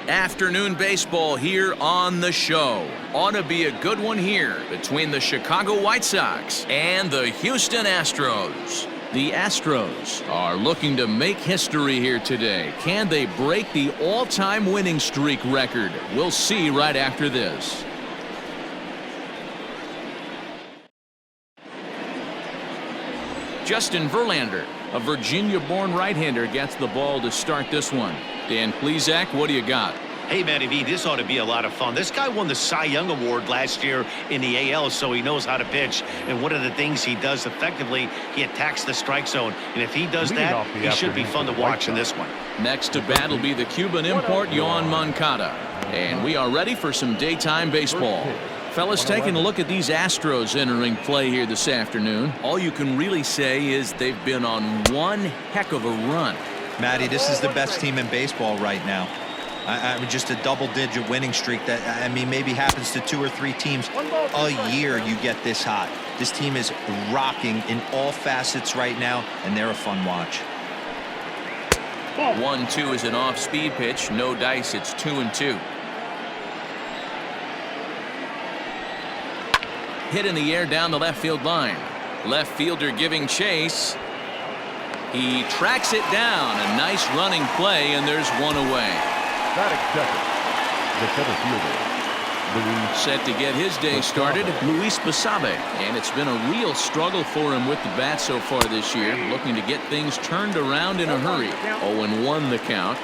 Afternoon baseball here on the show. Ought to be a good one here between the Chicago White Sox and the Houston Astros. The Astros are looking to make history here today. Can they break the all-time winning streak record? We'll see right after this. Justin Verlander, a Virginia-born right-hander, gets the ball to start this one. Dan Plesac, what do you got? Hey, Matty V, this ought to be a lot of fun. This guy won the Cy Young Award last year in the AL, so he knows how to pitch. And one of the things he does effectively, he attacks the strike zone. And if he does that, he should be fun to watch in this one. Next to bat will be the Cuban import, Yoan Moncada. And we are ready for some daytime baseball. Fellas, taking a look at these Astros entering play here this afternoon, all you can really say is they've been on one heck of a run. Matty, this is the best team in baseball right now. I mean, just a double-digit winning streak that, I mean, maybe happens to 2 or 3 teams a year. You get this hot. This team is rocking in all facets right now, and they're a fun watch. 1-2 is an off-speed pitch. No dice. It's 2-2. Hit in the air down the left field line. Left fielder giving chase. He tracks it down. A nice running play, and there's one away. The center fielder, set to get his day started, Luis Basabe. And it's been a real struggle for him with the bat so far this year. Looking to get things turned around in a hurry. 0-1 the count.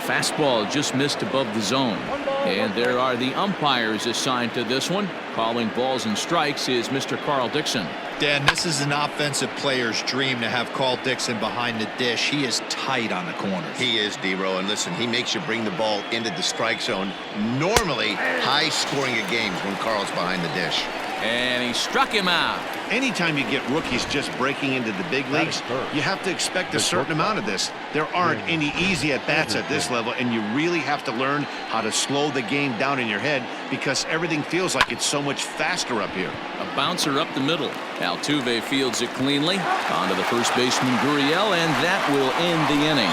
Fastball just missed above the zone. And there are the umpires assigned to this one. Calling balls and strikes is Mr. Carl Dixon. Dan, this is an offensive player's dream to have Carl Dixon behind the dish. He is tight on the corners. He is, D-Row, and listen, he makes you bring the ball into the strike zone. Normally, high scoring of games when Carl's behind the dish. And he struck him out. Anytime you get rookies just breaking into the big leagues, you have to expect a certain amount of this. There aren't any easy at-bats at this level, and you really have to learn how to slow the game down in your head because everything feels like it's so much faster up here. A bouncer up the middle. Altuve fields it cleanly. On to the first baseman, Gurriel, and that will end the inning.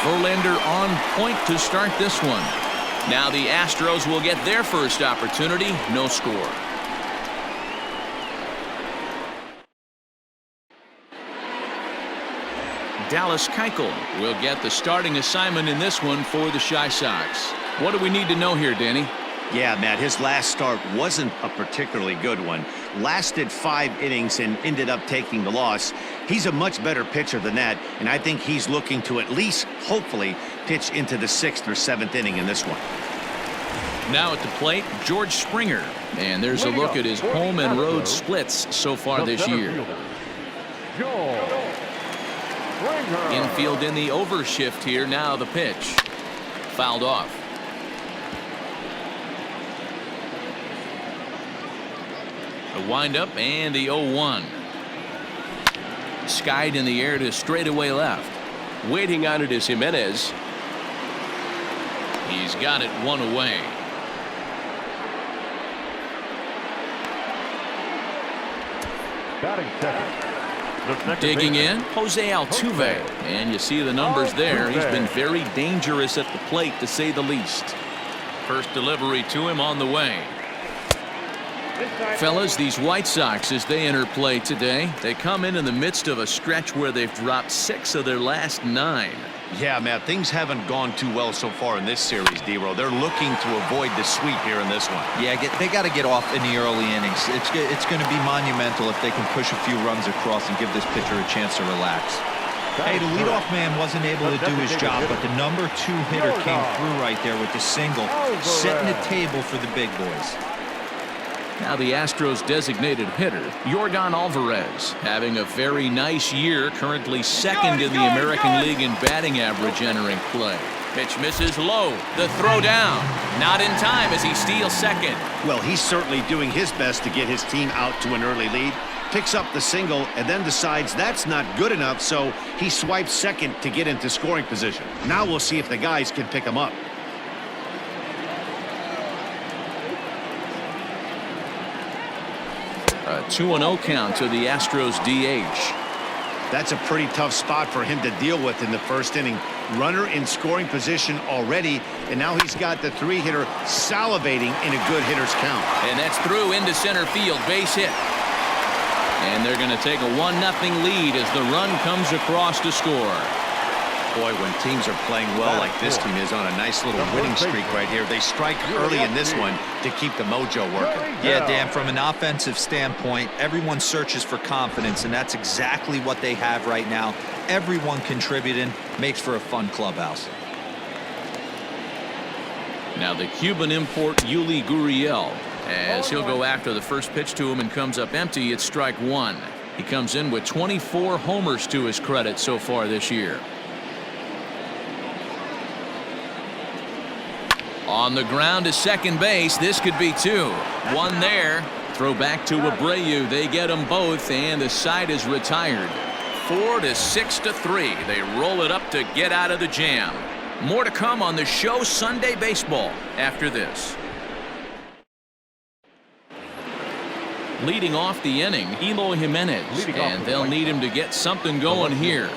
Verlander on point to start this one. Now the Astros will get their first opportunity. No score. Dallas Keuchel will get the starting assignment in this one for the Chi Sox. What do we need to know here, Danny? Yeah, Matt, his last start wasn't a particularly good one. Lasted 5 innings and ended up taking the loss. He's a much better pitcher than that, and I think he's looking to at least, hopefully, pitch into the 6th or 7th inning in this one. Now at the plate, George Springer. And there's a look at his home and road splits so far this year. Infield in the overshift here. Now the pitch. Fouled off. The windup and the 0-1. Skied in the air to straightaway left. Waiting on it is Jimenez. He's got it one away. Batting second. Digging in, Jose Altuve. And you see the numbers there. He's been very dangerous at the plate, to say the least. First delivery to him on the way. Fellas, these White Sox, as they enter play today, they come in the midst of a stretch where they've dropped 6 of their last 9. Yeah, Matt, things haven't gone too well so far in this series, D-Row. They're looking to avoid the sweep here in this one. Yeah, they got to get off in the early innings. It's going to be monumental if they can push a few runs across and give this pitcher a chance to relax. Hey, the leadoff man wasn't able to do his job, but the number 2 hitter came through right there with the single, setting the table for the big boys. Now the Astros designated hitter, Yordan Alvarez, having a very nice year, currently 2nd in the American League in batting average entering play. Pitch misses low. The throw down. Not in time as he steals 2nd. Well, he's certainly doing his best to get his team out to an early lead. Picks up the single and then decides that's not good enough, so he swipes 2nd to get into scoring position. Now we'll see if the guys can pick him up. A 2-0 count to the Astros DH. That's a pretty tough spot for him to deal with in the first inning. Runner in scoring position already, and now he's got the 3-hitter salivating in a good hitter's count. And that's through into center field, base hit. And they're going to take a 1-0 lead as the run comes across to score. Boy, when teams are playing well like this team is on a nice little winning streak right here, they strike early in this one to keep the mojo working. Yeah, Dan, from an offensive standpoint, everyone searches for confidence, and that's exactly what they have right now. Everyone contributing makes for a fun clubhouse. Now the Cuban import Yuli Gurriel, as he'll go after the first pitch to him and comes up empty. It's strike one. He comes in with 24 homers to his credit so far this year. On the ground to second base. This could be two. One there. Throw back to Abreu. They get them both, and the side is retired. 4-6-3. They roll it up to get out of the jam. More to come on the show Sunday Baseball after this. Leading off the inning, Eloy Jimenez, and they'll need him to get something going here.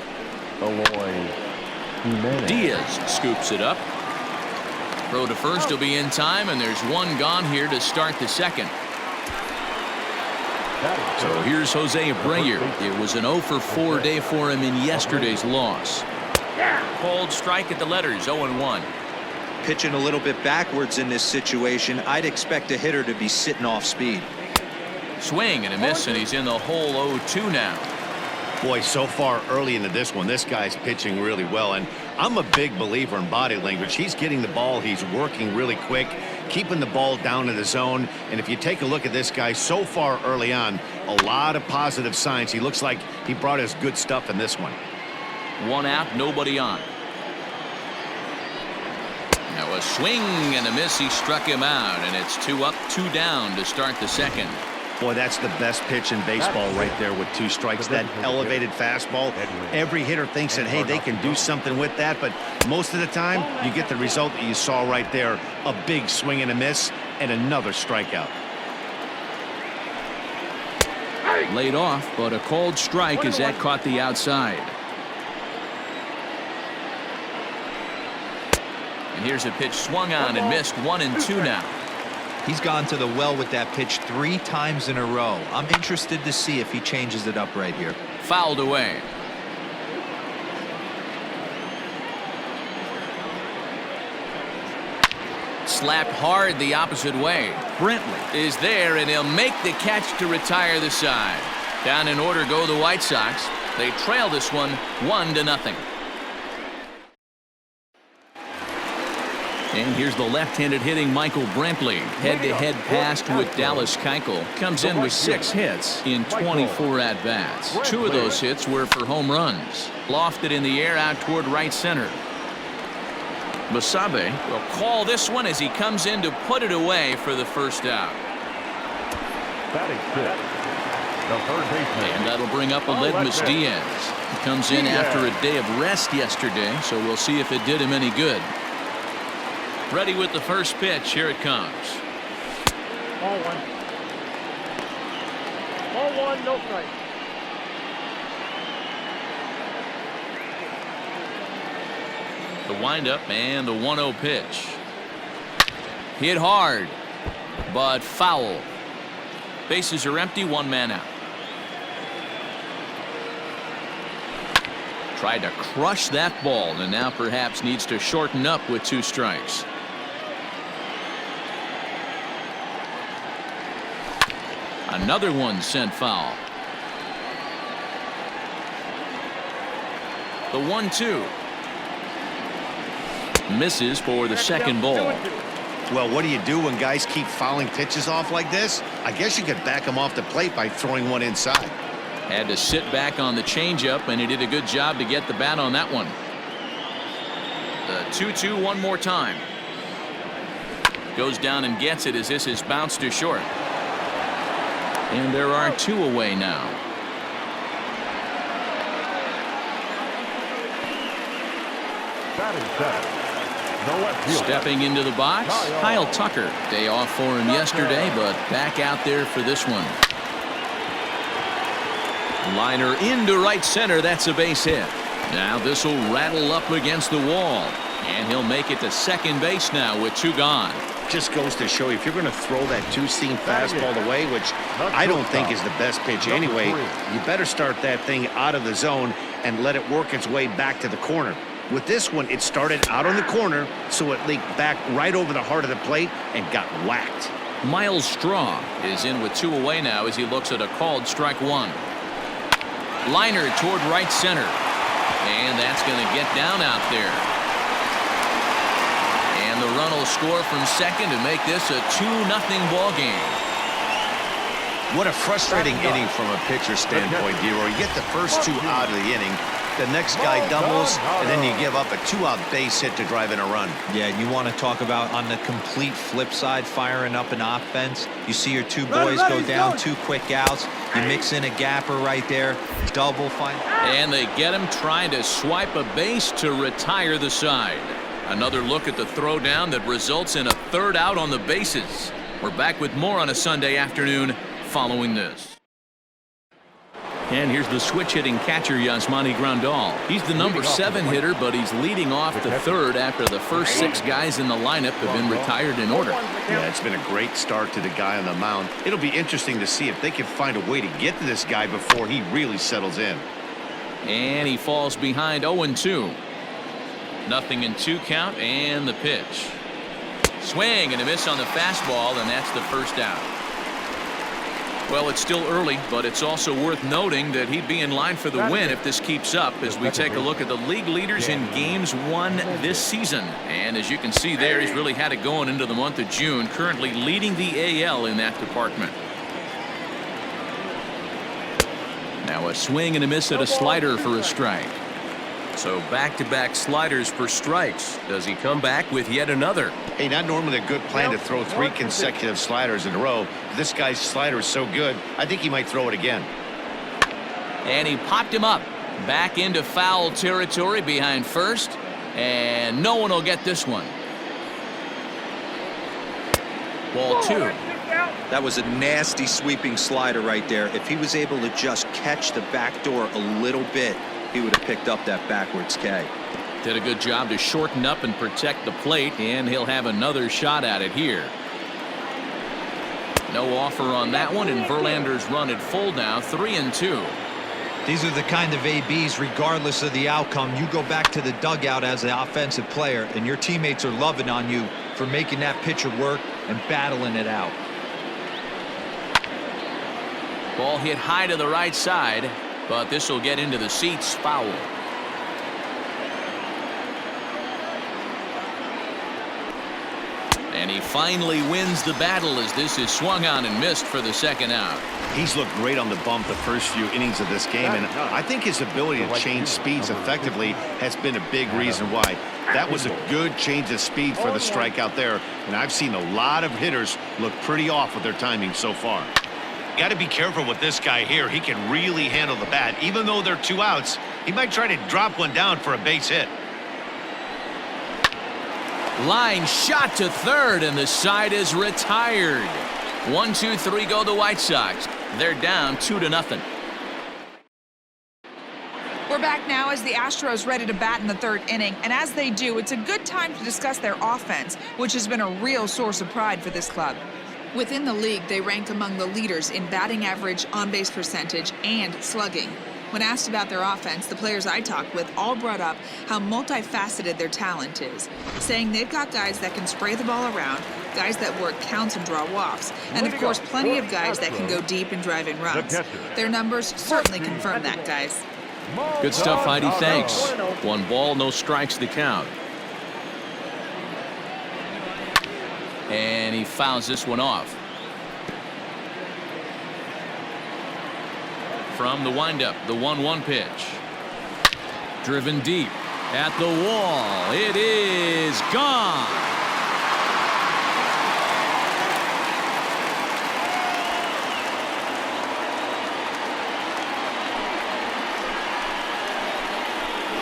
Diaz scoops it up. Throw to first will be in time, and there's one gone here to start the second. So here's Jose Abreu. It was an 0-for-4 day for him in yesterday's loss. Called strike at the letters, 0-1. Pitching a little bit backwards in this situation, I'd expect a hitter to be sitting off speed. Swing and a miss, and he's in the hole 0-2 now. Boy, so far early into this one, this guy's pitching really well, and I'm a big believer in body language. He's getting the ball, he's working really quick, keeping the ball down in the zone, and if you take a look at this guy so far early on, a lot of positive signs. He looks like he brought us good stuff in this one. One out, nobody on. Now a swing and a miss. He struck him out, and it's 2 up, 2 down to start the second. Boy, that's the best pitch in baseball right there with 2 strikes. That elevated fastball. Every hitter thinks that, hey, they can do something with that, but most of the time you get the result that you saw right there. A big swing and a miss and another strikeout. Laid off, but a called strike as that caught the outside. And here's a pitch swung on and missed. 1-2 now. He's gone to the well with that pitch 3 times in a row. I'm interested to see if he changes it up right here. Fouled away. Slapped hard the opposite way. Brentley is there, and he'll make the catch to retire the side. Down in order go the White Sox. They trail this one 1-0. And here's the left-handed hitting Michael Brentley. Head-to-head pass with Dallas Keuchel. Comes in with 6 hits in 24 at-bats. 2 of those hits were for home runs. Lofted in the air out toward right center. Basabe will call this one as he comes in to put it away for the first out. And that'll bring up Aledmus Diaz. He comes in after a day of rest yesterday, so we'll see if it did him any good. Ready with the first pitch. Here it comes. 0-1. 0-1, no strike. The windup and the 1-0 pitch. Hit hard, but foul. Bases are empty, 1 man out. Tried to crush that ball, and now perhaps needs to shorten up with 2 strikes. Another one sent foul. The 1-2. Misses for the second ball. Well, what do you do when guys keep fouling pitches off like this? I guess you could back them off the plate by throwing one inside. Had to sit back on the changeup, and he did a good job to get the bat on that one. The 2-2 one more time. Goes down and gets it as this is bounced to short. And there are 2 away now. Stepping into the box, Kyle Tucker. Day off for him yesterday, but back out there for this one. Liner into right center. That's a base hit. Now this will rattle up against the wall. And he'll make it to second base now with 2 gone. Just goes to show you, if you're going to throw that two-seam fastball away, which I don't think is the best pitch anyway, you better start that thing out of the zone and let it work its way back to the corner. With this one, it started out on the corner, so it leaked back right over the heart of the plate and got whacked. Miles Straw is in with 2 away now as he looks at a called strike 1. Liner toward right center. And that's going to get down out there. And the run will score from second to make this a 2-0 ball game. What a frustrating inning from a pitcher standpoint, D-Roy. You get the first 2 out of the inning. The next guy doubles, and then you give up a 2-out base hit to drive in a run. Yeah, you want to talk about on the complete flip side, firing up an offense. You see your 2 boys go down 2 quick outs. You mix in a gapper right there, double final. And they get him trying to swipe a base to retire the side. Another look at the throwdown that results in a 3rd out on the bases. We're back with more on a Sunday afternoon following this. And here's the switch-hitting catcher, Yasmani Grandal. He's the number 7 hitter, but he's leading off the 3rd after the first 6 guys in the lineup have been retired in order. Yeah, it's been a great start to the guy on the mound. It'll be interesting to see if they can find a way to get to this guy before he really settles in. And he falls behind 0-2. 0-2 count, and the pitch. Swing and a miss on the fastball, and that's the first out. Well, it's still early, but it's also worth noting that he'd be in line for the win if this keeps up as we take a look at the league leaders in games won this season. And as you can see there, he's really had it going into the month of June, currently leading the AL in that department. Now a swing and a miss at a slider for a strike. So back-to-back sliders for strikes. Does he come back with yet another? Hey, not normally a good plan to throw 3 consecutive sliders in a row. This guy's slider is so good, I think he might throw it again. And he popped him up. Back into foul territory behind first. And no one will get this one. Ball 2. That was a nasty sweeping slider right there. If he was able to just catch the back door a little bit, he would have picked up that backwards K. Did a good job to shorten up and protect the plate, and he'll have another shot at it here. No offer on that one, and Verlander's run at full now, 3-2. These are the kind of ABs, regardless of the outcome, you go back to the dugout as an offensive player, and your teammates are loving on you for making that pitcher work and battling it out. Ball hit high to the right side, but this will get into the seats, foul. And he finally wins the battle as this is swung on and missed for the second out. He's looked great on the bump the first few innings of this game, and I think his ability to change speeds effectively has been a big reason why. That was a good change of speed for the strikeout there, and I've seen a lot of hitters look pretty off with their timing so far. Got to be careful with this guy here. He can really handle the bat. Even though they're 2 outs, he might try to drop one down for a base hit. Line shot to third, and the side is retired. 1-2-3 go the White Sox. They're down 2-0. We're back now as the Astros ready to bat in the 3rd inning, and as they do, it's a good time to discuss their offense, which has been a real source of pride for this club. Within the league, they rank among the leaders in batting average, on-base percentage, and slugging. When asked about their offense, the players I talked with all brought up how multifaceted their talent is, saying they've got guys that can spray the ball around, guys that work counts and draw walks, and of course plenty of guys that can go deep and drive in runs. Their numbers certainly confirm that, guys. Good stuff, Heidi. Thanks. 1 ball, no strikes the count. And he fouls this one off. From the windup, the 1-1 pitch. Driven deep at the wall. It is gone.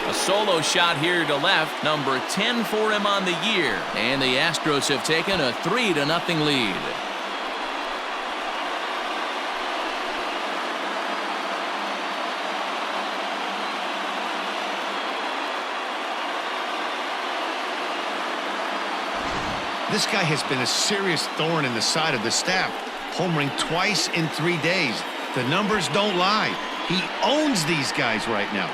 A solo shot here to left, number 10 for him on the year. And the Astros have taken a 3-0 lead. This guy has been a serious thorn in the side of the staff, homering twice in 3 days. The numbers don't lie. He owns these guys right now.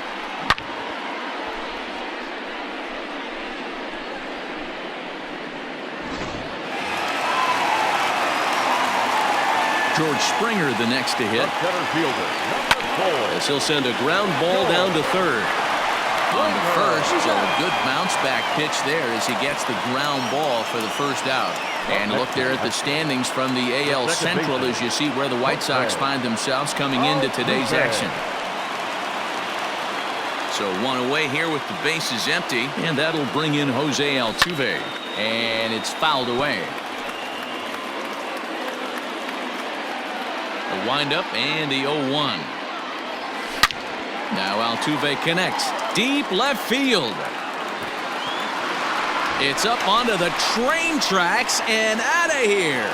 George Springer the next to hit. Center fielder, number 4. As he'll send a ground ball down to third. On the first, so a good bounce-back pitch there as he gets the ground ball for the first out. And look there at the standings from the AL Central as you see where the White Sox find themselves coming into today's action. So one away here with the bases empty, and that'll bring in Jose Altuve. And it's fouled away. A windup and the 0-1. Now Altuve connects. Deep left field. It's up onto the train tracks and out of here.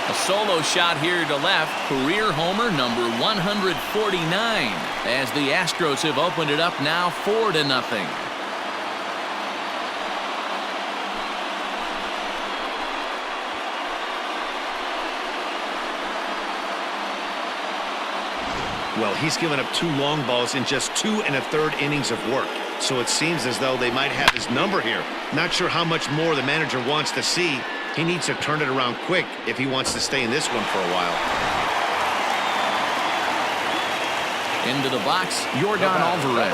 A solo shot here to left. Career homer number 149 as the Astros have opened it up now 4-0. Well, he's given up 2 long balls in just 2 1/3 innings of work. So it seems as though they might have his number here. Not sure how much more the manager wants to see. He needs to turn it around quick if he wants to stay in this one for a while. Into the box, Yordan Alvarez.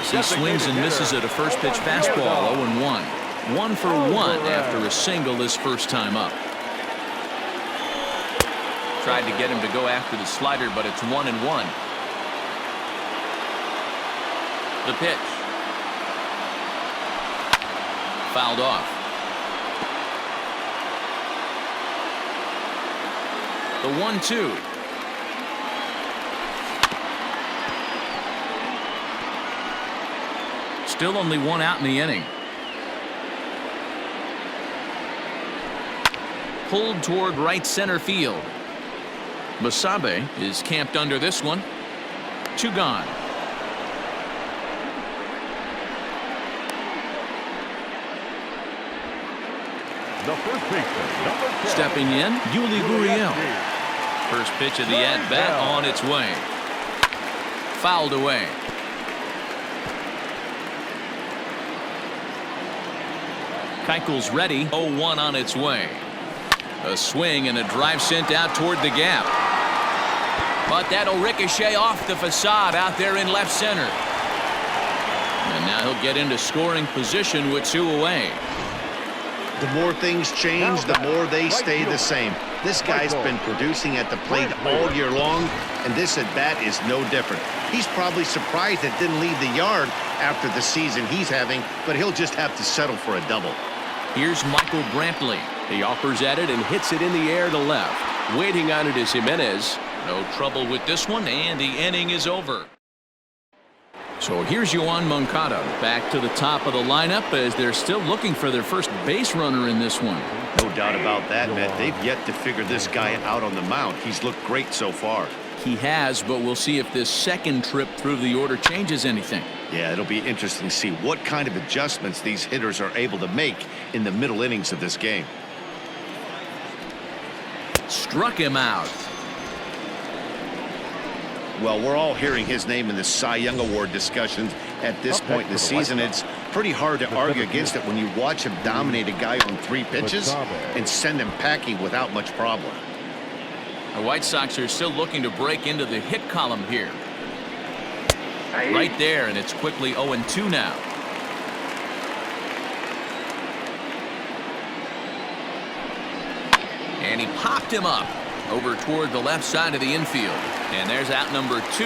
As he swings and misses at a first pitch fastball, 0-1. 1 for 1 after a single his first time up. Tried to get him to go after the slider, but it's 1-1. The pitch. Fouled off. The 1-2. Still only 1 out in the inning. Pulled toward right center field. Basabe is camped under this one. 2 gone. The first baseman, number 10. Stepping in, Yuli Gurriel. First pitch of the at-bat on its way. Fouled away. Keuchel's ready. 0-1 on its way. A swing and a drive sent out toward the gap. But that'll ricochet off the facade out there in left center. And now he'll get into scoring position with 2 away. The more things change, the more they stay the same. This guy's been producing at the plate all year long, and this at-bat is no different. He's probably surprised it didn't leave the yard after the season he's having, but he'll just have to settle for a double. Here's Michael Brantley. He offers at it and hits it in the air to left. Waiting on it is Jimenez. No trouble with this one, and the inning is over. So here's Yoán Moncada back to the top of the lineup as they're still looking for their first base runner in this one. No doubt about that, Matt. They've yet to figure this guy out on the mound. He's looked great so far. He has, but we'll see if this second trip through the order changes anything. Yeah, it'll be interesting to see what kind of adjustments these hitters are able to make in the middle innings of this game. Struck him out. Well, we're all hearing his name in the Cy Young Award discussions at this point in the season. It's pretty hard to argue against it when you watch him dominate a guy on 3 pitches and send him packing without much problem. The White Sox are still looking to break into the hit column here. Right there, and it's quickly 0-2 now. And he popped him up over toward the left side of the infield. And there's out number 2.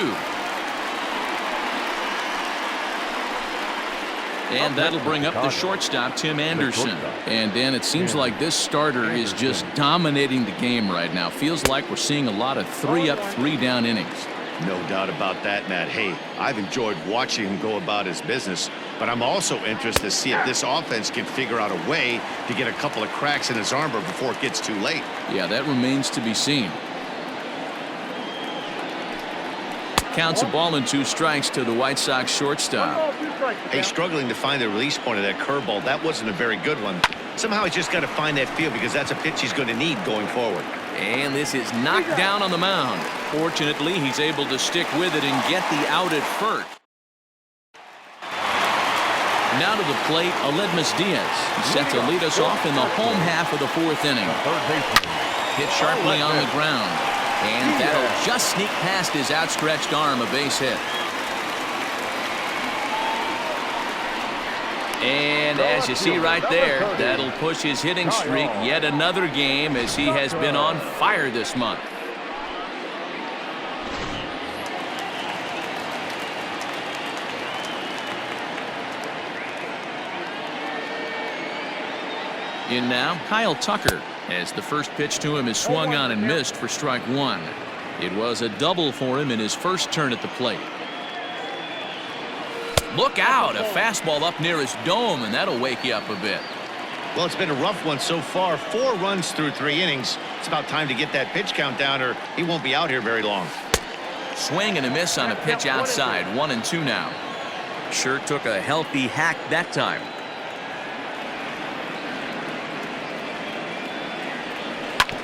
And that'll bring up the shortstop, Tim Anderson. And Dan, it seems like this starter is just dominating the game right now. Feels like we're seeing a lot of 3-up, 3-down innings. No doubt about that, Matt. Hey, I've enjoyed watching him go about his business, but I'm also interested to see if this offense can figure out a way to get a couple of cracks in his armor before it gets too late. Yeah, that remains to be seen. counts a ball and 2 strikes to the White Sox shortstop. Ball, 2 strikes. Hey, struggling to find the release point of that curveball. That wasn't a very good one. Somehow he's just got to find that feel because that's a pitch he's going to need going forward. And this is knocked down on the mound. Fortunately, he's able to stick with it and get the out at first. Now to the plate, Aledmus Diaz, set to lead us off in the home half of the 4th inning. Hit sharply on the ground, and that'll just sneak past his outstretched arm, a base hit. And as you see right there, that'll push his hitting streak yet another game as he has been on fire this month. In now, Kyle Tucker, as the first pitch to him is swung on and missed for strike 1. It was a double for him in his first turn at the plate. Look out, a fastball up near his dome, and that'll wake you up a bit. Well, it's been a rough one so far. 4 runs through 3 innings. It's about time to get that pitch count down or he won't be out here very long. Swing and a miss on a pitch outside. 1-2 now. Sure took a healthy hack that time.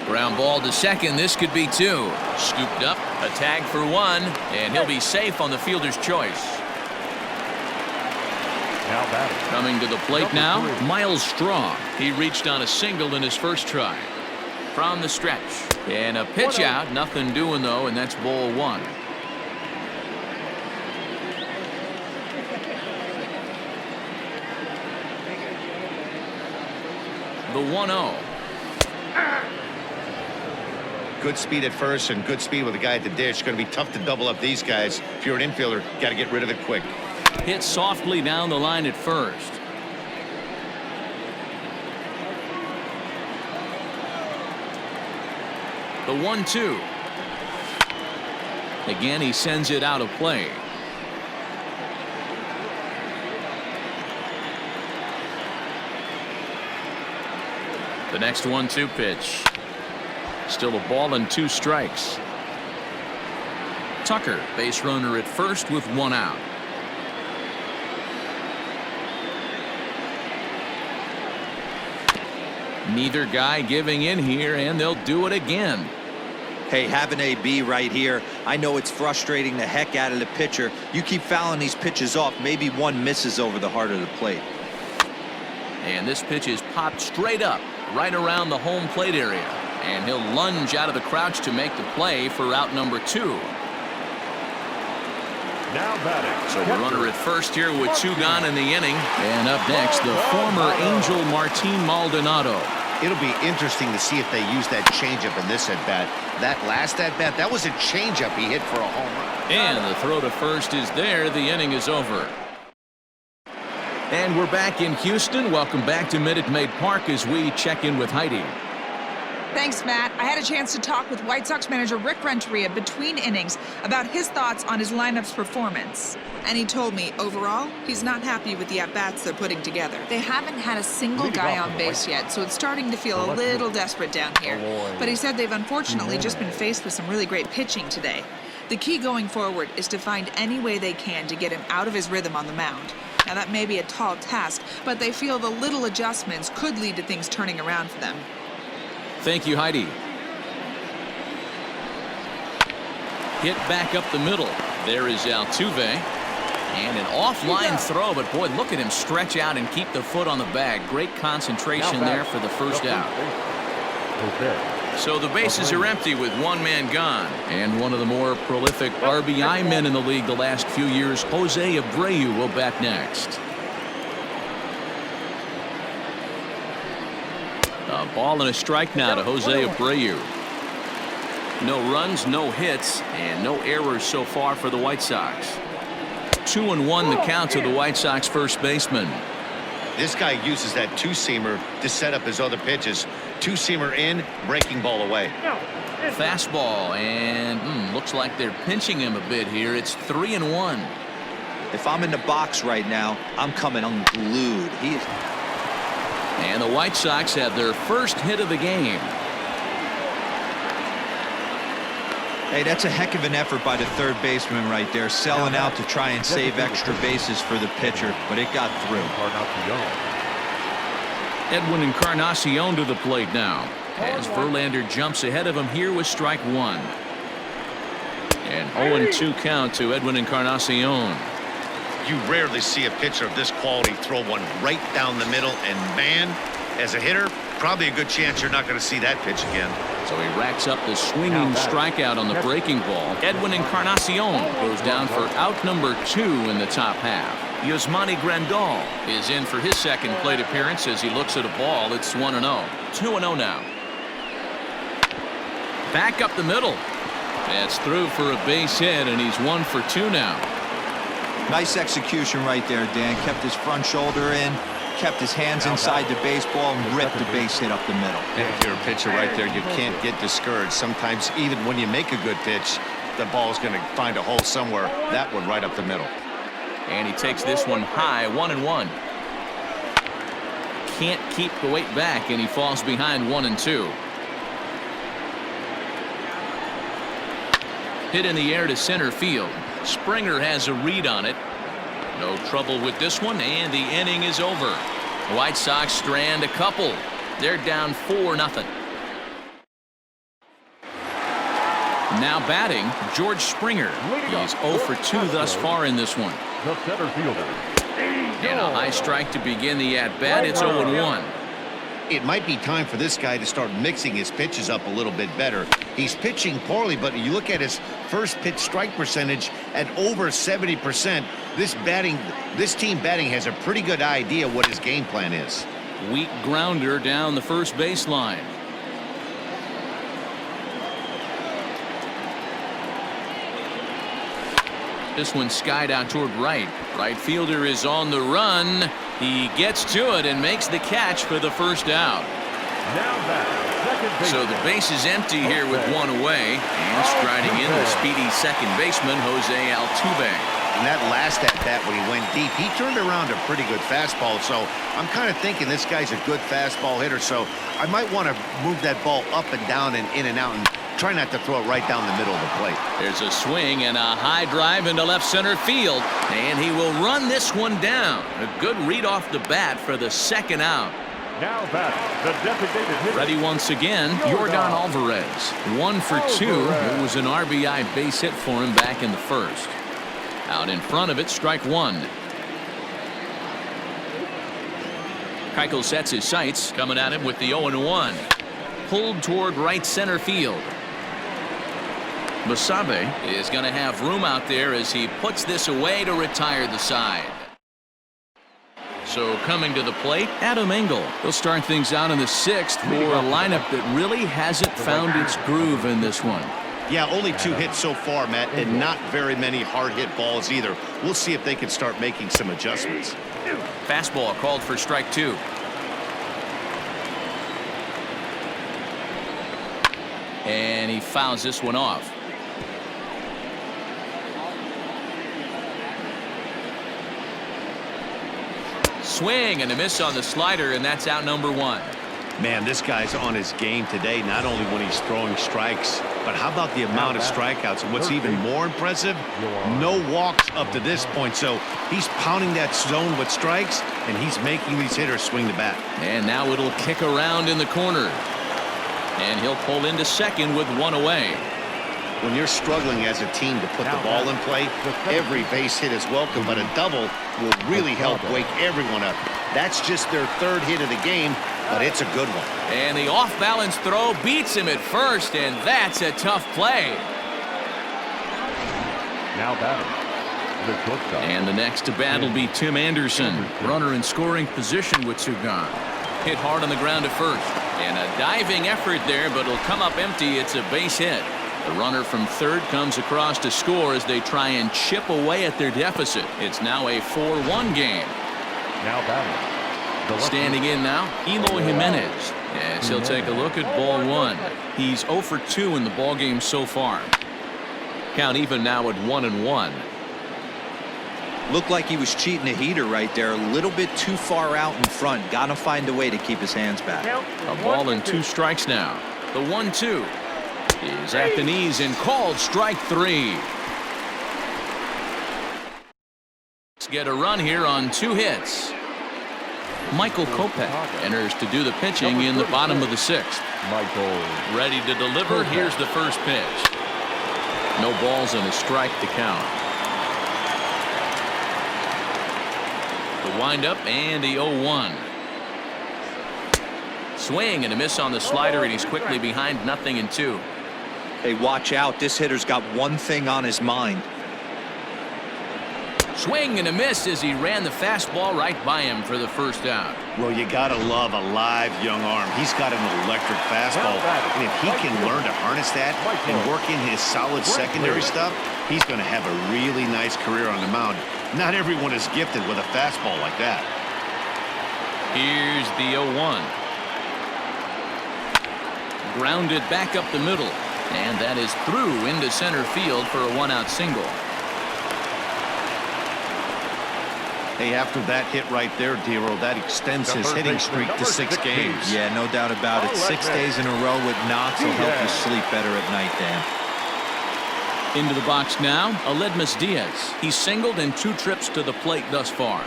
Ground ball to second. This could be 2. Scooped up, a tag for 1, and he'll be safe on the fielder's choice. Coming to the plate now, Miles Straw. He reached on a single in his first try. From the stretch. And a pitch out. Nothing doing, though, and that's ball 1. The 1-0. Good speed at first and good speed with the guy at the dish. Going to be tough to double up these guys. If you're an infielder, got to get rid of it quick. Hit softly down the line at first. The 1-2. Again, he sends it out of play. The next 1-2 pitch. Still a ball and 2 strikes. Tucker, base runner at first with 1 out. Neither guy giving in here, and they'll do it again. Hey, have an AB right here. I know it's frustrating the heck out of the pitcher. You keep fouling these pitches off, maybe one misses over the heart of the plate. And this pitch is popped straight up, right around the home plate area. And he'll lunge out of the crouch to make the play for out number 2. Now batting. So the runner at first here with 2 gone in the inning. And up next, the former Angel Martin Maldonado. It'll be interesting to see if they use that changeup in this at-bat. That last at-bat, that was a changeup he hit for a home run. And the throw to first is there. The inning is over. And we're back in Houston. Welcome back to Minute Maid Park as we check in with Heidi. Thanks, Matt. I had a chance to talk with White Sox manager Rick Renteria between innings about his thoughts on his lineup's performance. And he told me, overall, he's not happy with the at-bats they're putting together. They haven't had a single guy on base yet, so it's starting to feel a little desperate down here. But he said they've unfortunately just been faced with some really great pitching today. The key going forward is to find any way they can to get him out of his rhythm on the mound. Now, that may be a tall task, but they feel the little adjustments could lead to things turning around for them. Thank you, Heidi. Hit back up the middle. There is Altuve. And an offline throw, but boy, look at him stretch out and keep the foot on the bag. Great concentration there for the first out. So the bases are empty with 1 man gone. And one of the more prolific RBI men in the league the last few years, Jose Abreu, will bat next. A ball and a strike now to Jose Abreu. No runs, no hits, and no errors so far for the White Sox. 2-1 the count to the White Sox first baseman. This guy uses that 2-seamer to set up his other pitches. 2-seamer in, breaking ball away. Fastball, and looks like they're pinching him a bit here. It's 3-1. If I'm in the box right now, I'm coming unglued. And the White Sox have their first hit of the game. Hey, that's a heck of an effort by the third baseman right there, selling out to try and save extra bases for the pitcher, but it got through. Edwin Encarnacion to the plate now, as Verlander jumps ahead of him here with strike one. And 0-2 count to Edwin Encarnacion. You rarely see a pitcher of this quality throw one right down the middle, and man, as a hitter, probably a good chance you're not going to see that pitch again. So he racks up the swinging strikeout on the breaking ball. Edwin Encarnacion goes down for out number 2 in the top half. Yasmani Grandal is in for his second plate appearance as he looks at a ball. It's 1-0. 2-0 now. Back up the middle. That's through for a base hit, and he's 1 for 2 now. Nice execution right there, Dan. Kept his front shoulder in, kept his hands inside the baseball, and ripped the base hit up the middle. If you're a pitcher right there, you can't get discouraged. Sometimes even when you make a good pitch, the ball's going to find a hole somewhere. That one right up the middle. And he takes this one high, 1-1. Can't keep the weight back, and he falls behind 1-2. Hit in the air to center field. Springer has a read on it. No trouble with this one, and the inning is over. The White Sox strand a couple. They're down 4-0. Now batting, George Springer. He's 0 for 2 thus far in this one. The center fielder. And a high strike to begin the at-bat. It's 0-1. It might be time for this guy to start mixing his pitches up a little bit better. He's pitching poorly, but you look at his first pitch strike percentage at over 70%. This team batting has a pretty good idea what his game plan is. Weak grounder down the first baseline. This one skied out toward right. Right fielder is on the run. He gets to it and makes the catch for the first out. Now back. So the base is empty here with one away. And striding in the speedy second baseman, Jose Altuve. And that last at bat when he went deep, he turned around a pretty good fastball. So I'm kind of thinking this guy's a good fastball hitter. So I might want to move that ball up and down and in and out and try not to throw it right down the middle of the plate. There's a swing and a high drive into left center field. And he will run this one down. A good read off the bat for the second out. Now back, the designated hitter. Ready once again, Yordan Alvarez. 1 for 2. It was an RBI base hit for him back in the first. Out in front of it, strike one. Keuchel sets his sights, coming at him with the 0-1. Pulled toward right center field. Basabe is going to have room out there as he puts this away to retire the side. So coming to the plate, Adam Engel. He'll start things out in the 6th for a lineup that really hasn't found its groove in this one. Yeah, only 2 hits so far, Matt, and not very many hard hit balls either. We'll see if they can start making some adjustments. Fastball called for strike 2. And he fouls this one off. Swing and a miss on the slider, and that's out number 1. Man, this guy's on his game today, not only when he's throwing strikes, but how about the amount of strikeouts? And what's even more impressive, no walks up to this point. So he's pounding that zone with strikes, and he's making these hitters swing the bat. And now it'll kick around in the corner. And he'll pull into second with 1 away. When you're struggling as a team to put the ball in play, every base hit is welcome, but a double will really help wake everyone up. That's just their 3rd hit of the game, but it's a good one. And the off-balance throw beats him at first, and that's a tough play. Now batting, the shortstop. And the next to bat will be Tim Anderson. Runner in scoring position with 2 gone. Hit hard on the ground to first. And a diving effort there, but it'll come up empty. It's a base hit. The runner from 3rd comes across to score as they try and chip away at their deficit. It's now a 4-1 game. Now batting. Standing in now, Eloy Jimenez. As he'll take a look at ball 1. He's 0 for 2 in the ballgame so far. Count even now at 1-1. Looked like he was cheating a heater right there. A little bit too far out in front. Got to find a way to keep his hands back. A ball and 2 strikes now. The 1-2. is at the knees and called strike 3. Let's get a run here on 2 hits. Michael Kopech enters to do the pitching in the bottom of the 6th. Michael. Ready to deliver. Here's the first pitch. No balls and a strike to count. The windup and the 0-1. Swing and a miss on the slider, and he's quickly behind 0-2. Hey, watch out. This hitter's got one thing on his mind. Swing and a miss as he ran the fastball right by him for the first out. Well, you gotta love a live young arm. He's got an electric fastball, and if he can learn to harness that and work in his solid secondary stuff, he's going to have a really nice career on the mound. Not everyone is gifted with a fastball like that. Here's the 0-1. Grounded back up the middle, and that is through into center field for a 1-out single. Hey, after that hit right there, Dero, that extends his hitting streak to 6 games. Yeah, no doubt about it. 6 days in a row with knocks will help you sleep better at night, Dan. Into the box now, Aledmus Diaz. He's singled in 2 trips to the plate thus far.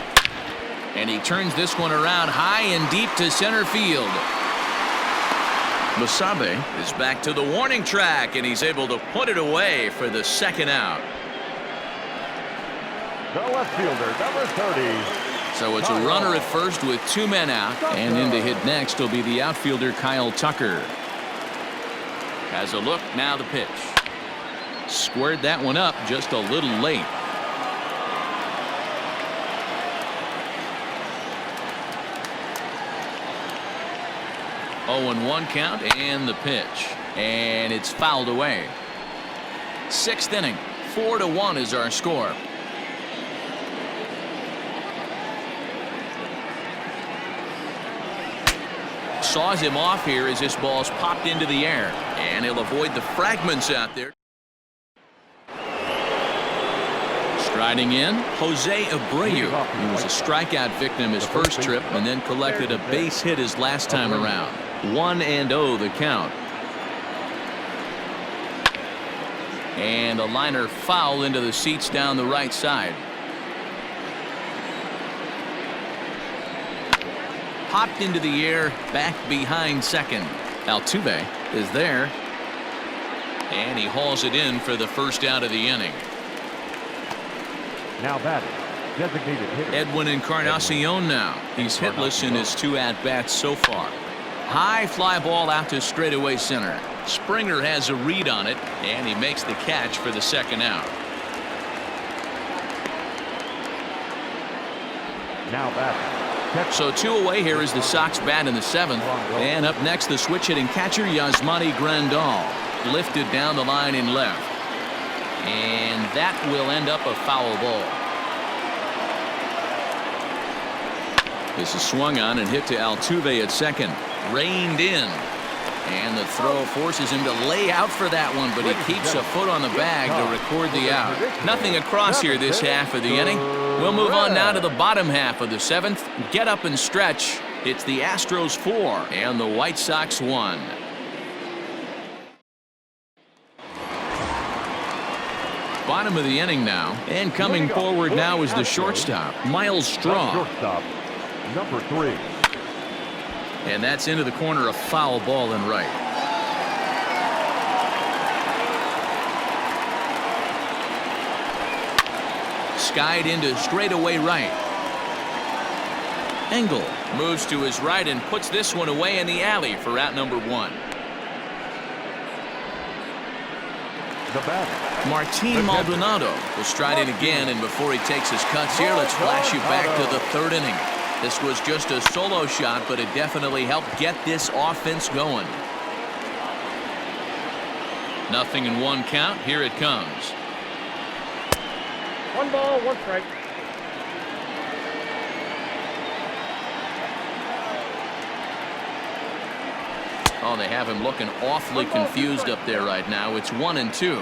And he turns this one around high and deep to center field. Basabe is back to the warning track, and he's able to put it away for the 2nd out. The left fielder, number 30. So it's a runner at first with 2 men out, and in to hit next will be the outfielder Kyle Tucker. Has a look, now the pitch. Squared that one up just a little late. Oh, 0-1 count, and the pitch, and it's fouled away. 6th inning, 4-1 is our score. Saws him off here as this ball's popped into the air, and he'll avoid the fragments out there. Striding in, Jose Abreu, who was a strikeout victim his first trip and then collected a base hit his last time around. 1-0 the count. And a liner foul into the seats down the right side. Popped into the air, back behind second. Altuve is there, and he hauls it in for the first out of the inning. Now batting, designated hitter. Edwin Encarnacion now. He's hitless in his 2 at-bats so far. High fly ball out to straightaway center. Springer has a read on it, and he makes the catch for the 2nd out. Now batting. So 2 away here as the Sox bat in the 7th. And up next, the switch-hitting catcher, Yasmani Grandal. Lifted down the line in left. And that will end up a foul ball. This is swung on and hit to Altuve at second. Reined in. And the throw forces him to lay out for that one, but he keeps a foot on the bag to record the out. Nothing across here this half of the inning. We'll move on now to the bottom half of the 7th. Get up and stretch. It's the Astros 4 and the White Sox 1. Bottom of the inning now, and coming forward now is the shortstop, Miles Straw. Shortstop, number 3. And that's into the corner, a foul ball and right. Skied into straightaway right. Engel moves to his right and puts this one away in the alley for out number 1. The batter, Martin Maldonado will stride in again, and before he takes his cuts here, let's flash you back to the 3rd inning. This was just a solo shot, but it definitely helped get this offense going. 0-1 count. Here it comes. 1 ball, 1 strike. Oh, they have him looking awfully confused up there right now. It's 1-2.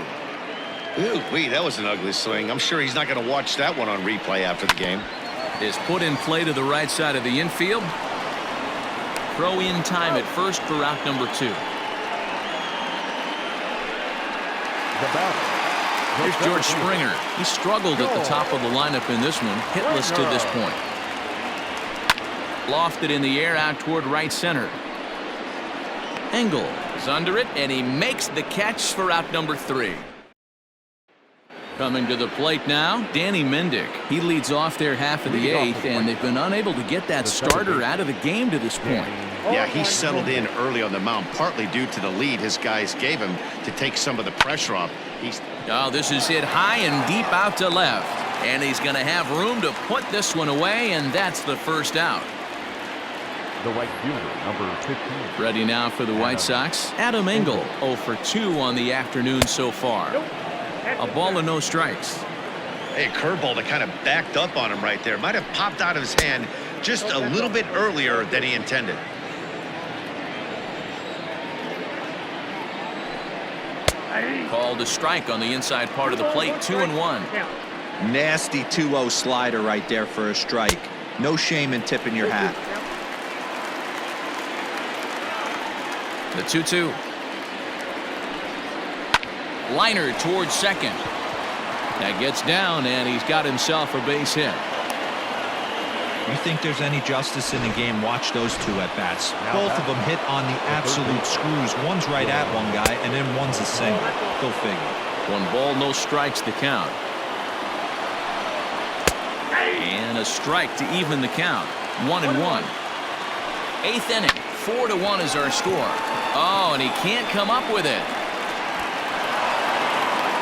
Ooh, that was an ugly swing. I'm sure he's not going to watch that one on replay after the game. Is put in play to the right side of the infield. Throw in time at first for out number 2. The batter. Here's George Springer. He struggled at the top of the lineup in this one, hitless to this point. Lofted in the air out toward right center. Engel is under it, and he makes the catch for out number 3. Coming to the plate now, Danny Mendick. He leads off their half of the 8th, and they've been unable to get that starter out of the game to this point. Yeah, he settled in early on the mound, partly due to the lead his guys gave him to take some of the pressure off. Oh, this is hit high and deep out to left, and he's going to have room to put this one away, and that's the first out. The right fielder, number 15. Ready now for the White Sox, Adam Engel, 0 for 2 on the afternoon so far. A ball and no strikes. Hey, a curveball that kind of backed up on him right there. Might have popped out of his hand just a little bit earlier than he intended. Called a strike on the inside part of the plate, 2-1. Nasty 2-0 slider right there for a strike. No shame in tipping your hat. The 2-2. Liner towards second. That gets down, and he's got himself a base hit. You think there's any justice in the game? Watch those 2 at-bats. Both of them hit on the absolute screws. One's right at one guy, and then one's a single. Go figure. 1 ball, no strikes to count. And a strike to even the count. 1-1. 8th inning. 4-1 is our score. Oh, and he can't come up with it.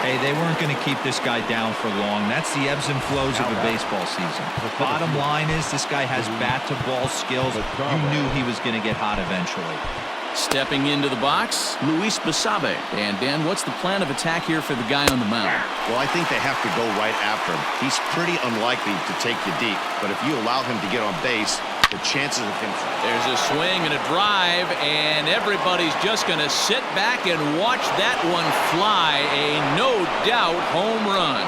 Hey, they weren't going to keep this guy down for long. That's the ebbs and flows of a baseball season. The bottom line is this guy has bat-to-ball skills. You knew he was going to get hot eventually. Stepping into the box, Luis Basabe. And Dan, what's the plan of attack here for the guy on the mound? Well, I think they have to go right after him. He's pretty unlikely to take you deep, but if you allow him to get on base, the chances of him... There's a swing and a drive, and everybody's just going to sit back and watch that one fly. A no-doubt home run.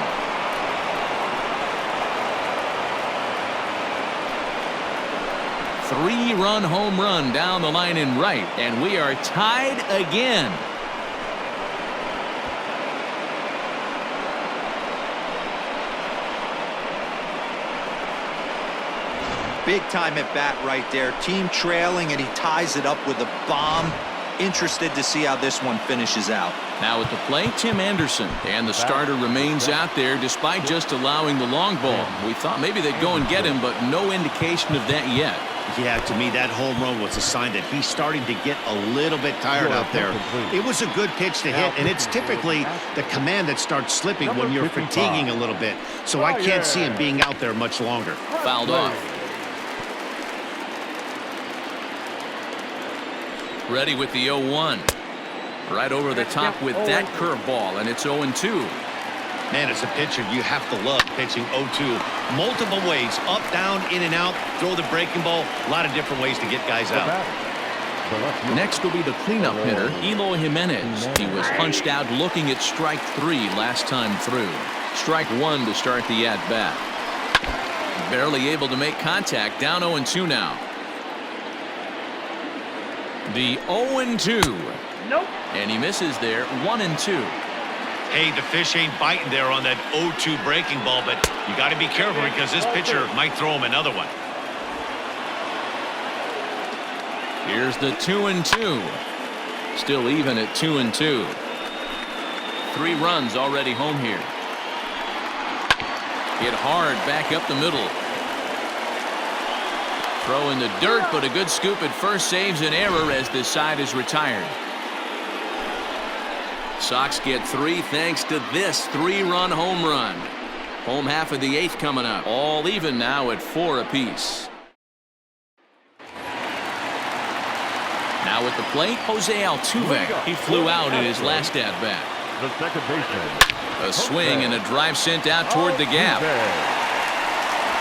Three-run home run down the line in right, and we are tied again. Big time at bat right there. Team trailing, and he ties it up with a bomb. Interested to see how this one finishes out. Now at the plate, Tim Anderson. And the starter remains out there despite just allowing the long ball. We thought maybe they'd go and get him, but no indication of that yet. Yeah, to me, that home run was a sign that he's starting to get a little bit tired out there. It was a good pitch to hit, and it's typically the command that starts slipping when you're fatiguing a little bit. So I can't see him being out there much longer. Fouled off. Ready with the 0-1. Right over the top with that curveball, and it's 0-2. Man, as a pitcher, you have to love pitching 0-2. Multiple ways, up, down, in and out, throw the breaking ball. A lot of different ways to get guys out. Next will be the cleanup hitter, Eloy Jimenez. He was punched out looking at strike 3 last time through. Strike 1 to start the at-bat. Barely able to make contact, down 0-2 now. The 0-2. Nope. And he misses there, 1-2. Hey, the fish ain't biting there on that 0-2 breaking ball, but you got to be careful because this pitcher might throw him another one. Here's the 2-2. Still even at 2-2. 3 runs already home here. Hit hard back up the middle. Throw in the dirt, but a good scoop at first saves an error as this side is retired. Sox get 3 thanks to this 3-run home run. Home half of the 8th coming up. All even now at 4 apiece. Now at the plate, Jose Altuve. He flew out in his last at-bat. The second baseman. A swing and a drive sent out toward the gap.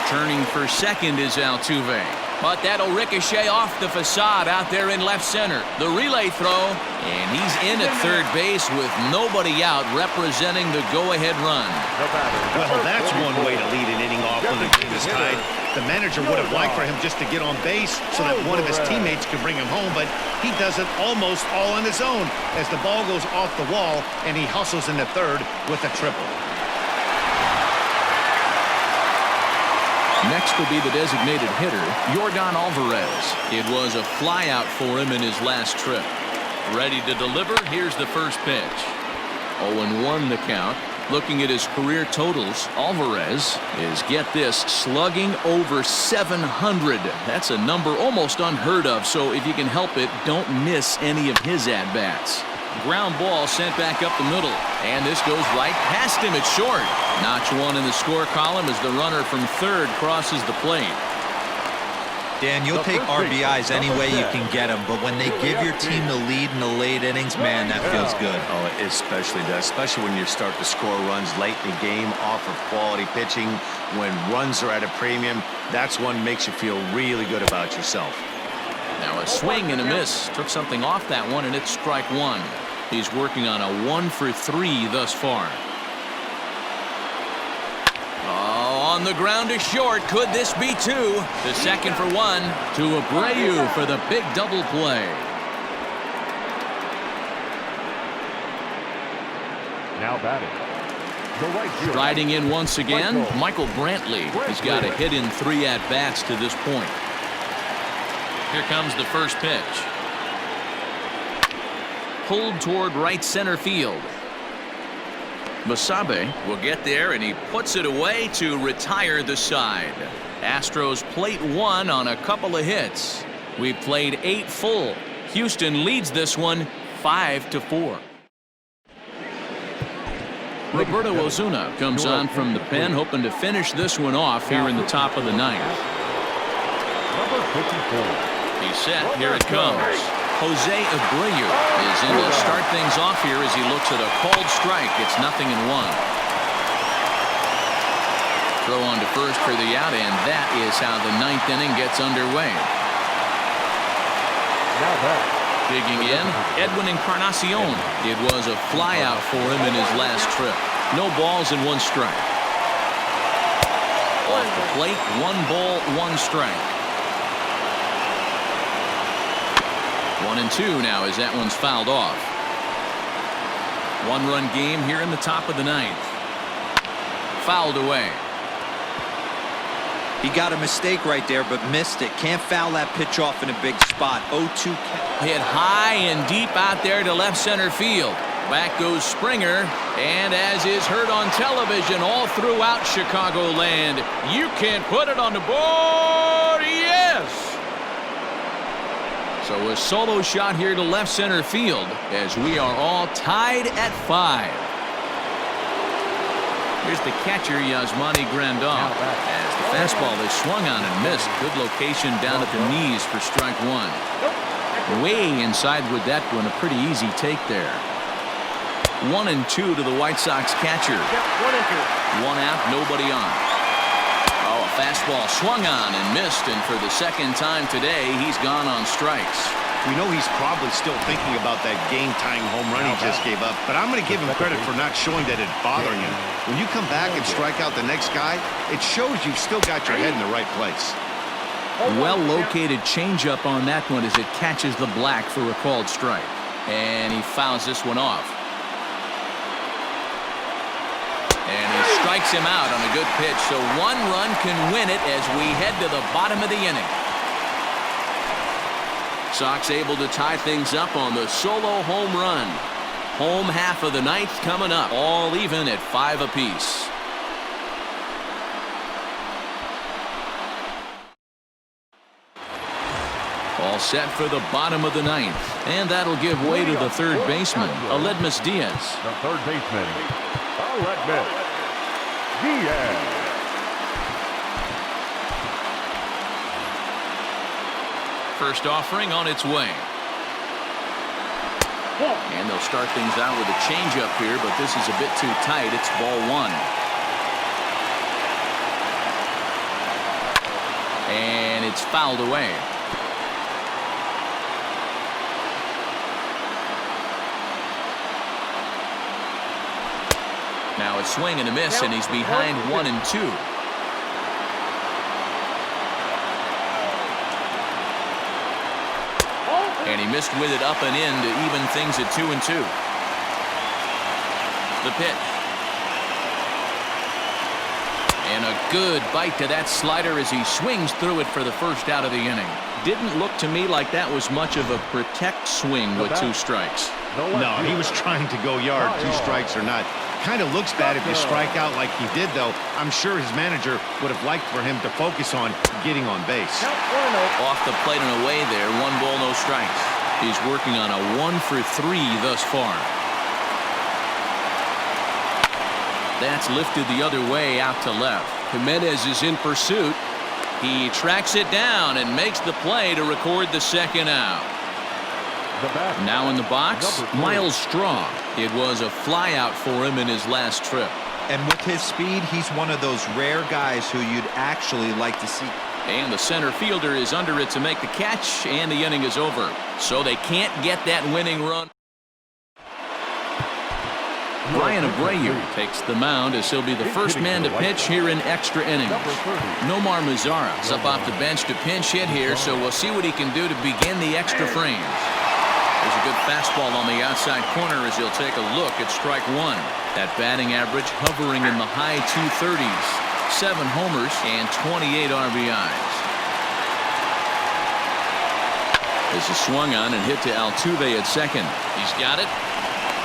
Turning for second is Altuve. But that'll ricochet off the facade out there in left center. The relay throw, and he's in at third base with nobody out representing the go-ahead run. Well, that's one way to lead an inning off when the game is tied. The manager would have liked for him just to get on base so that one of his teammates could bring him home, but he does it almost all on his own as the ball goes off the wall and he hustles into third with a triple. Next will be the designated hitter, Yordan Alvarez. It was a flyout for him in his last trip. Ready to deliver, here's the first pitch. 0-1 the count. Looking at his career totals, Alvarez is, get this, slugging over 700. That's a number almost unheard of, so if you can help it, don't miss any of his at-bats. Ground ball sent back up the middle, and this goes right past him at short. Notch one in the score column as the runner from third crosses the plate. Dan, you'll take RBIs any way you can get them, but when they give your team the lead in the late innings, man, that feels good. Oh, it especially does, especially when you start to score runs late in the game off of quality pitching. When runs are at a premium, that's one makes you feel really good about yourself. Now a swing and a miss. Took something off that one, and it's strike one. He's working on a 1 for 3 thus far. On the ground to short. Could this be two? The second for one to Abreu for the big double play. Now batting. The right fielder. Riding in once again, Michael Brantley. He's got a hit in 3 at-bats to this point. Here comes the first pitch. Pulled toward right center field. Masabe will get there, and he puts it away to retire the side. Astros plate 1 on a couple of hits. We played 8 full. Houston leads this one 5-4. Roberto Ozuna comes on from the pen, hoping to finish this one off here in the top of the 9th. Number 54. He's set. Here it comes. Jose Abreu is in to start things off here as he looks at a called strike. It's 0-1. Throw on to first for the out, and that is how the 9th inning gets underway. Now back. Digging in, Edwin Encarnacion. It was a flyout for him in his last trip. No balls and 1 strike. Off the plate, 1 ball, 1 strike. 1-2 now as that one's fouled off. 1-run game here in the top of the 9th. Fouled away. He got a mistake right there, but missed it. Can't foul that pitch off in a big spot. 0-2. Hit high and deep out there to left center field. Back goes Springer, and as is heard on television all throughout Chicagoland, you can put it on the board. Yes! So a solo shot here to left center field as we are all tied at 5. Here's the catcher, Yasmani Grandal. As the fastball is swung on and missed. Good location down at the knees for strike 1. Way inside with that one. A pretty easy take there. 1-2 to the White Sox catcher. 1 out, nobody on. Oh, a fastball swung on and missed, and for the second time today, he's gone on strikes. We know he's probably still thinking about that game-tying home run he just gave up, but I'm going to give him credit for not showing that it's bothering him. When you come back and strike out the next guy, it shows you've still got your head in the right place. Well-located changeup on that one as it catches the black for a called strike. And he fouls this one off. And he strikes him out on a good pitch, so 1 run can win it as we head to the bottom of the inning. Sox able to tie things up on the solo home run. Home half of the 9th coming up, all even at 5 apiece. All set for the bottom of the 9th, and that'll give way to the third baseman, Aledmys Diaz. The third baseman, Aledmys Diaz. First offering on its way. And they'll start things out with a changeup here, but this is a bit too tight. It's ball 1. And It's fouled away. Now it's swing and a miss, and he's behind 1-2. And he missed with it up and in to even things at 2-2. The pitch. And a good bite to that slider as he swings through it for the first out of the inning. Didn't look to me like that was much of a protect swing with 2 strikes. No, he was trying to go yard, 2 strikes or not. Kind of looks bad if you strike out like he did, though. I'm sure his manager would have liked for him to focus on getting on base. Off the plate and away there, 1 ball, no strikes. He's working on a 1-for-3 thus far. That's lifted the other way out to left. Jimenez is in pursuit. He tracks it down and makes the play to record the second out. Now in the box, Miles Straw. It was a fly out for him in his last trip. And with his speed, he's one of those rare guys who you'd actually like to see. And the center fielder is under it to make the catch, and the inning is over. So they can't get that winning run. Ryan Abreu takes the mound as he'll be the first man to pitch here in extra innings. Nomar Mazara's up off the bench to pinch hit here, so we'll see what he can do to begin the extra frames. There's a good fastball on the outside corner as he'll take a look at strike 1. That batting average hovering in the high 230s. 7 homers and 28 RBIs. This is swung on and hit to Altuve at second. He's got it.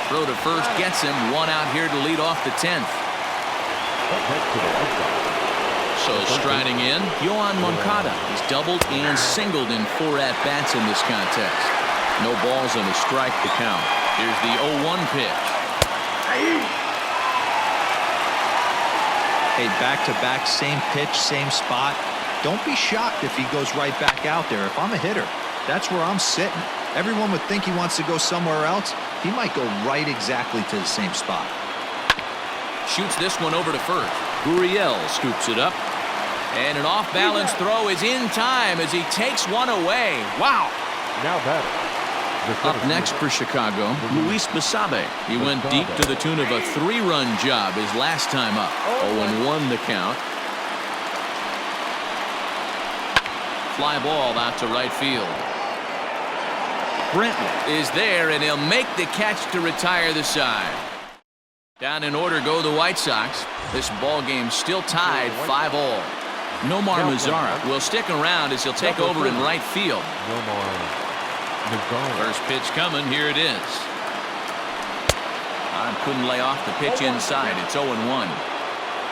Throw to first gets him. 1 out here to lead off the 10th. So striding in, Yohan Moncada. He's doubled and singled in 4 at-bats in this contest. No balls and a strike to count. Here's the 0-1 pitch. Hey, back-to-back, same pitch, same spot. Don't be shocked if he goes right back out there. If I'm a hitter, that's where I'm sitting. Everyone would think he wants to go somewhere else. He might go right exactly to the same spot. Shoots this one over to first. Gurriel scoops it up. And an off-balance throw is in time as he takes one away. Wow. Now batting. Up next for Chicago, Luis Basabe. He went deep to the tune of a 3-run job his last time up. 0-1 the count. Fly ball out to right field. Brentwood is there, and he'll make the catch to retire the side. Down in order go the White Sox. This ball game still tied 5-all. Nomar Mazara will stick around as he'll take over in right field. First pitch coming. Here it is. Couldn't lay off the pitch inside. It's 0-1.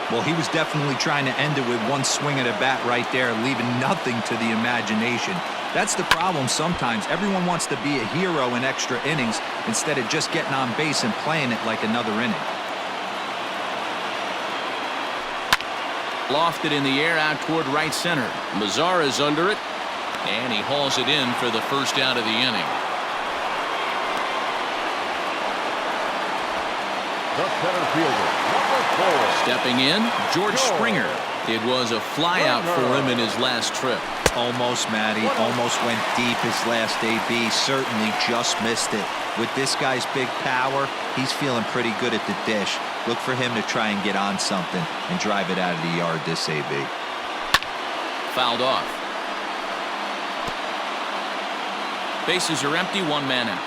Well, he was definitely trying to end it with one swing of the bat right there, leaving nothing to the imagination. That's the problem sometimes. Everyone wants to be a hero in extra innings instead of just getting on base and playing it like another inning. Lofted in the air out toward right center. Mazara's under it, and he hauls it in for the first out of the inning. The center fielder, number 4. Stepping in, George Springer. It was a flyout for him in his last trip. Almost, Matty. Almost went deep his last AB. Certainly just missed it. With this guy's big power, he's feeling pretty good at the dish. Look for him to try and get on something and drive it out of the yard this AB. Fouled off. Bases are empty, 1 man out.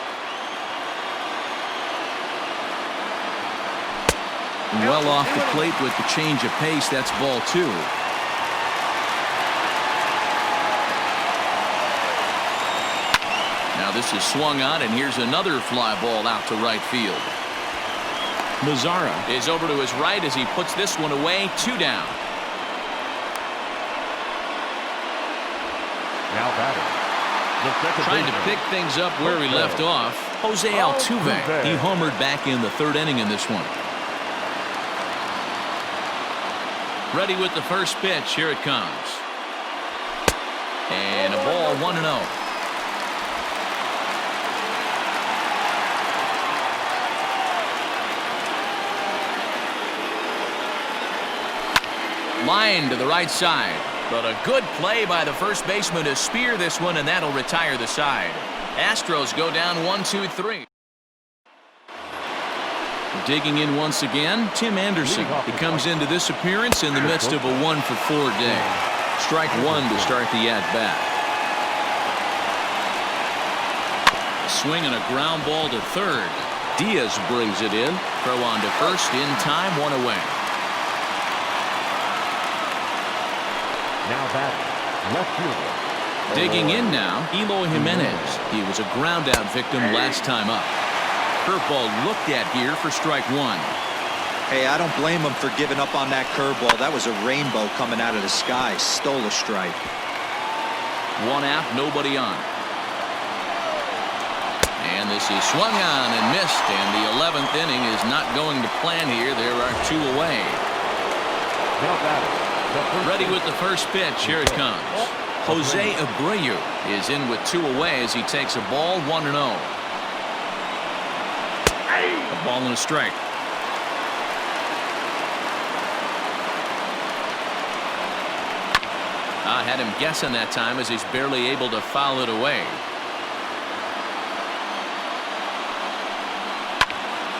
Well off the plate with the change of pace. That's ball 2. Now this is swung on, and here's another fly ball out to right field. Mazara is over to his right as he puts this one away. 2 down. Now batting. Trying to pick things up where he left off. Jose Altuve. He homered back in the 3rd inning in this one. Ready with the first pitch. Here it comes. And a ball, 1-0. Line to the right side. But a good play by the first baseman to spear this one, and that'll retire the side. Astros go down 1-2-3. Digging in once again, Tim Anderson. He comes into this appearance in the midst of a 1-for-4 day. Strike one to start the at-bat. Swing and a ground ball to third. Diaz brings it in. Throw on to first in time, one away. Now batting, left fielder. Digging in now, Eloy Jimenez. He was a ground-out victim last time up. Curveball looked at here for strike one. Hey, I don't blame him for giving up on that curveball. That was a rainbow coming out of the sky. Stole a strike. One out, nobody on. And this is swung on and missed, and the 11th inning is not going to plan here. There are two away. Now batting, Ready with the first pitch. Here it comes. Jose Abreu is in with two away as he takes a ball, 1-0. A ball and a strike. I had him guessing that time as he's barely able to foul it away.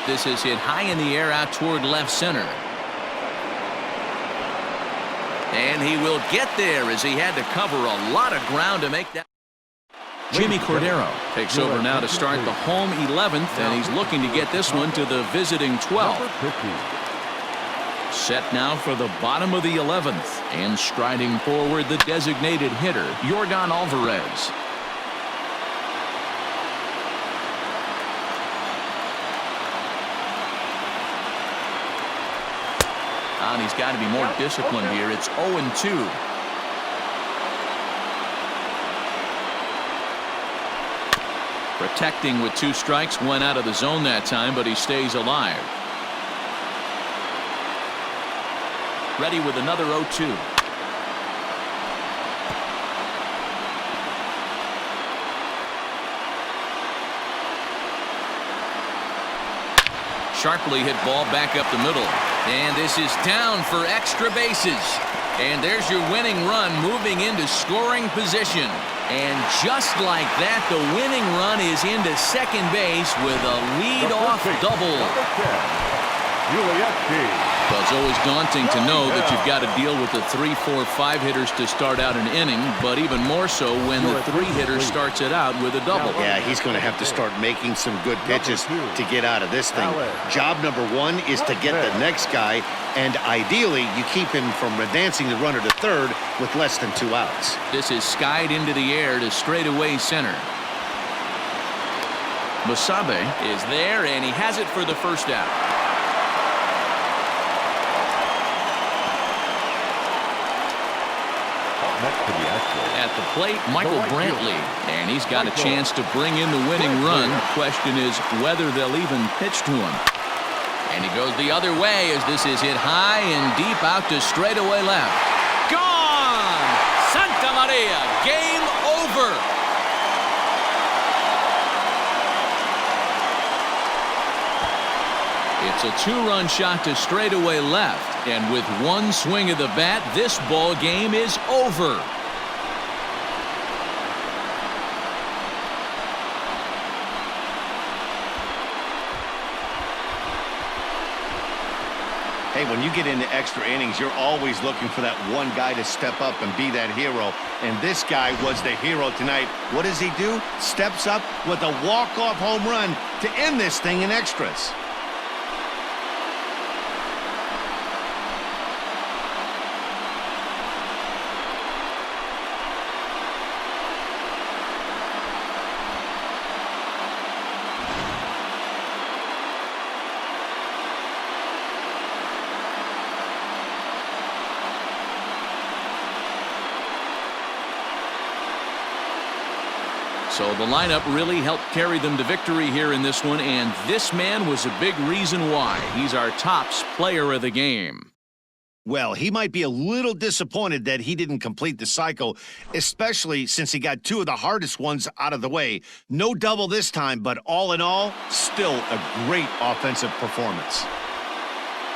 This is hit high in the air out toward left center. And he will get there as he had to cover a lot of ground to make that. Jimmy Cordero takes over now to start the home 11th, and he's looking to get this one to the visiting 12th. Set now for the bottom of the 11th, and striding forward the designated hitter, Yordan Alvarez. And he's got to be more disciplined here. It's 0-2. Protecting with two strikes, went out of the zone that time, but he stays alive. Ready with another 0-2. Sharply hit ball back up the middle. And this is down for extra bases. And there's your winning run moving into scoring position. And just like that, the winning run is into second base with a lead-off double. Well, it's always daunting to know that you've got to deal with the 3, 4, 5 hitters to start out an inning, but even more so when the 3-hitter starts it out with a double. Yeah, he's going to have to start making some good pitches to get out of this thing. Job number one is to get the next guy, and ideally you keep him from advancing the runner to third with less than 2 outs. This is skied into the air to straightaway center. Musabe is there, and he has it for the first out. At the plate, Michael Brantley, and he's got a chance to bring in the winning run. The question is whether they'll even pitch to him. And he goes the other way as this is hit high and deep out to straightaway left. Gone! Santa Maria, game over. It's a 2-run shot to straightaway left. And with one swing of the bat, this ball game is over. Hey, when you get into extra innings, you're always looking for that one guy to step up and be that hero. And this guy was the hero tonight. What does he do? Steps up with a walk-off home run to end this thing in extras. So the lineup really helped carry them to victory here in this one, and this man was a big reason why. He's our tops player of the game. Well, he might be a little disappointed that he didn't complete the cycle, especially since he got 2 of the hardest ones out of the way. No double this time, but all in all, still a great offensive performance.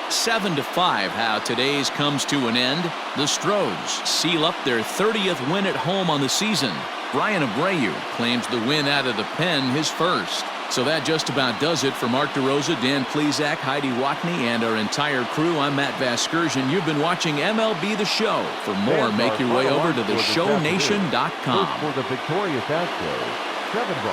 7-5 how today's comes to an end. The Astros how today's comes to an end. The Astros seal up their 30th win at home on the season. Brian Abreu claims the win out of the pen his first. So that just about does it for Mark DeRosa, Dan Plezak, Heidi Watney, and our entire crew. I'm Matt Vasgersian. You've been watching MLB The Show. For more, make your way over to theshownation.com. For the victorious Astros, 7 balls.